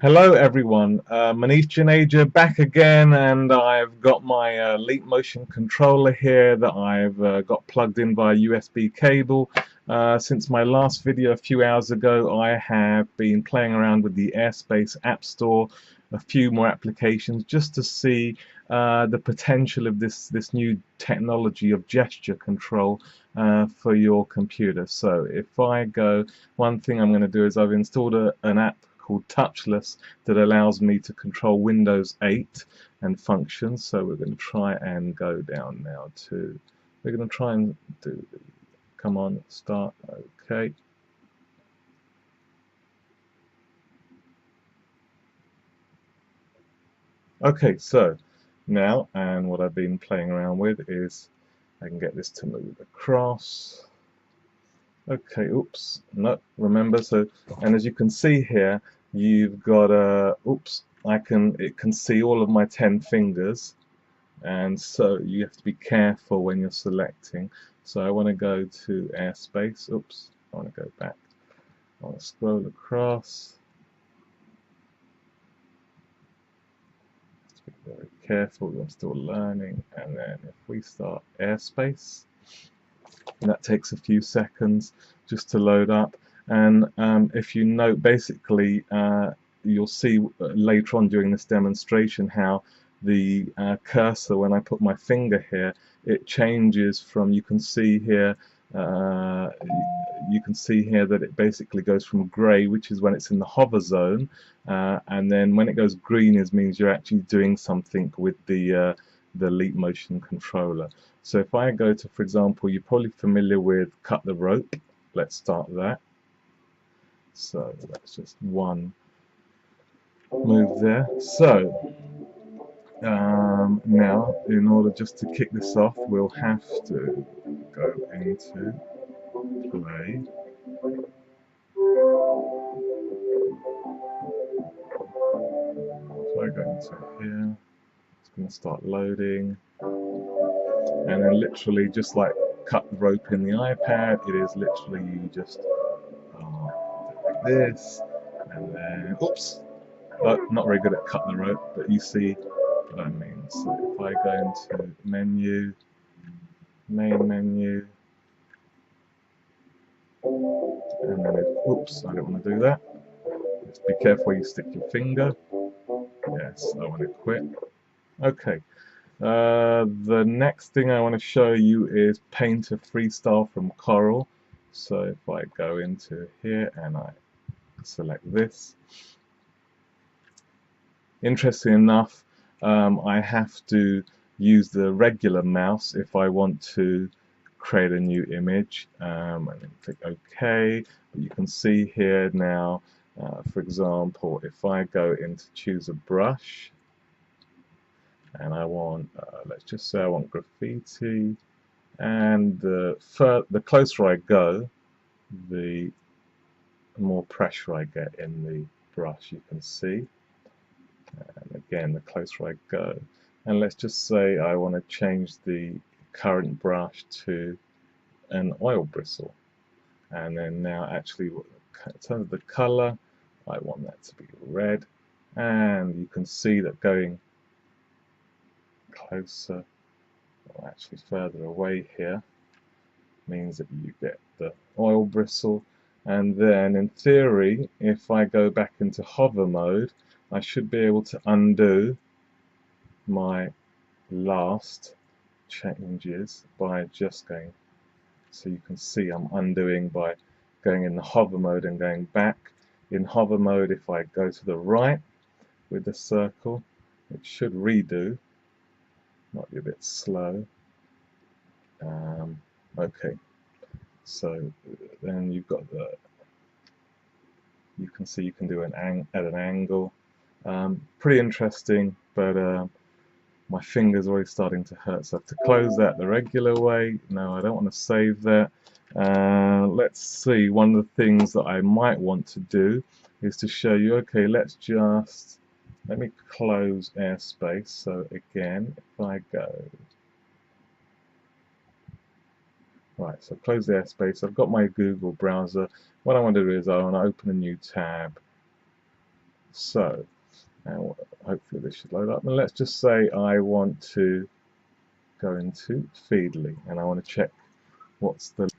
Hello everyone, Manish Janeja back again, and I've got my LeapMotion controller here that I've got plugged in via USB cable. Since my last video a few hours ago, I have been playing around with the Airspace App Store, a few more applications just to see the potential of this new technology of gesture control for your computer. So if I go, one thing I'm going to do is I've installed an app called Touchless that allows me to control Windows 8 and functions. So we're going to try and go down now to, we're going to try and do, come on, start, okay. Okay, so now, and what I've been playing around with is I can get this to move across. Okay, oops, no, remember, so, and as you can see here, you've got a, oops, it can see all of my 10 fingers, and so you have to be careful when you're selecting. So I want to go to airspace, oops, I want to go back, I want to scroll across, have to be very careful, I'm still learning, and then if we start airspace, and that takes a few seconds just to load up. And if you note, basically you'll see later on during this demonstration how the cursor, when I put my finger here, it changes from, you can see here that it basically goes from grey, which is when it's in the hover zone, and then when it goes green is means you're actually doing something with the LeapMotion controller. So if I go to, for example, you're probably familiar with cut the rope. Let's start that. So that's just one move there. So now, in order just to kick this off, we'll have to go into play. So I go into here. It's going to start loading. And then literally, just like cut the rope in the iPad, it is literally you just like this, and then, oops, oh, not very good at cut the rope, but you see what I mean. So if I go into menu, main menu, and then, oops, I don't want to do that. Just be careful where you stick your finger. Yes, I want to quit. Okay. The next thing I want to show you is Painter Freestyle from Coral. So if I go into here and I select this, interesting enough, I have to use the regular mouse if I want to create a new image, and then click OK. But you can see here now, for example, if I go into choose a brush, and I want, let's just say I want graffiti, and the closer I go, the more pressure I get in the brush, you can see. And again, the closer I go, and let's just say I want to change the current brush to an oil bristle, and then now actually in terms of the color, I want that to be red, and you can see that going closer, or actually further away here, means that you get the oil bristle. And then in theory, if I go back into hover mode, I should be able to undo my last changes by just going, so you can see I'm undoing by going in the hover mode and going back. In hover mode, if I go to the right with the circle, it should redo. Might be a bit slow. Okay, so then you've got the, you can see you can do at an angle. Pretty interesting, but my finger's already starting to hurt, so I have to close that the regular way. No, I don't want to save that. Let's see, one of the things that I might want to do is to show you, okay, let me close airspace. So again, if I go, right, so close the airspace, I've got my Google browser. What I want to do is I want to open a new tab. So, and hopefully this should load up. And let's just say I want to go into Feedly, and I want to check what's the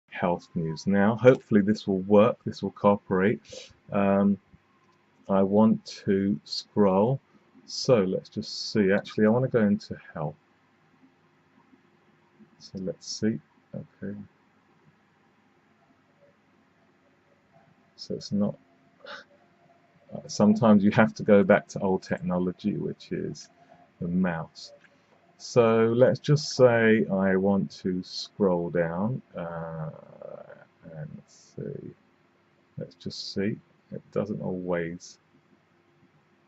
health news now. Hopefully this will work. This will cooperate. I want to scroll. So let's just see. Actually, I want to go into health. So let's see. Okay. So it's not. Sometimes you have to go back to old technology, which is the mouse. So let's just say I want to scroll down and see. Let's just see. It doesn't always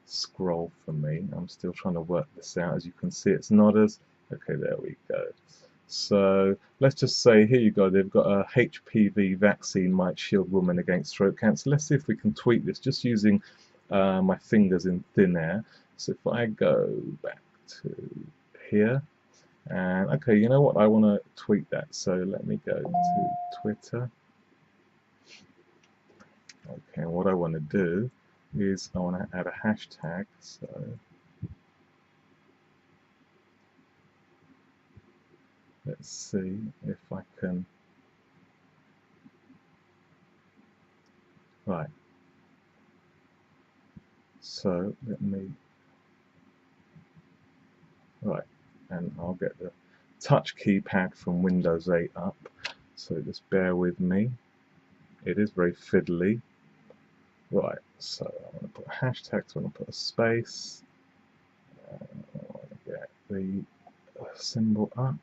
scroll for me. I'm still trying to work this out. As you can see, it's not as okay. There we go. So let's just say, here you go, they've got a HPV vaccine might shield women against throat cancer. Let's see if we can tweak this just using my fingers in thin air. So if I go back to here, and okay, you know what, I want to tweak that. So let me go to Twitter. Okay, and what I want to do is I want to add a hashtag. So let's see if I can. Right. So let me. Right, and I'll get the touch keypad from Windows 8 up. So just bear with me. It is very fiddly. Right. So I want to put a hashtag. So I want to put a space. I want to get the symbol up.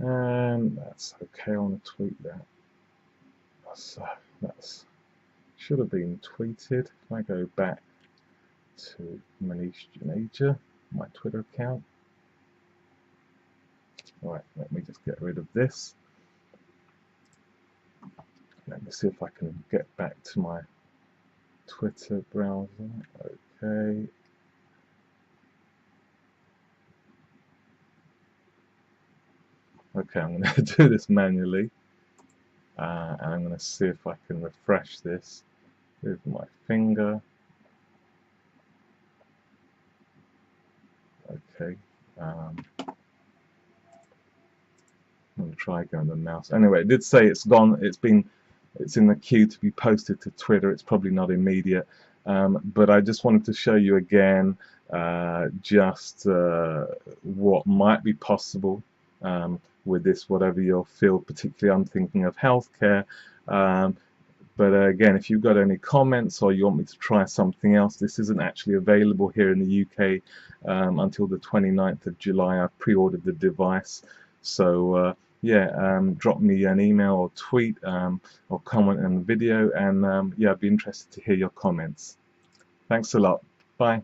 And that's okay. I want to tweet that. So that's should have been tweeted. If I go back to Manish Juneja, my Twitter account. Right, let me just get rid of this. Let me see if I can get back to my Twitter browser. Okay. Okay, I'm going to do this manually. And I'm going to see if I can refresh this with my finger. Okay. I'm going to try again with the mouse. Anyway, it did say it's gone. It's in the queue to be posted to Twitter. It's probably not immediate, but I just wanted to show you again just what might be possible with this, whatever your field. Particularly, I'm thinking of healthcare. But again, if you've got any comments or you want me to try something else, this isn't actually available here in the UK until the 29th of July. I've pre-ordered the device. So yeah, drop me an email or tweet or comment on the video, and yeah, I'd be interested to hear your comments. Thanks a lot. Bye.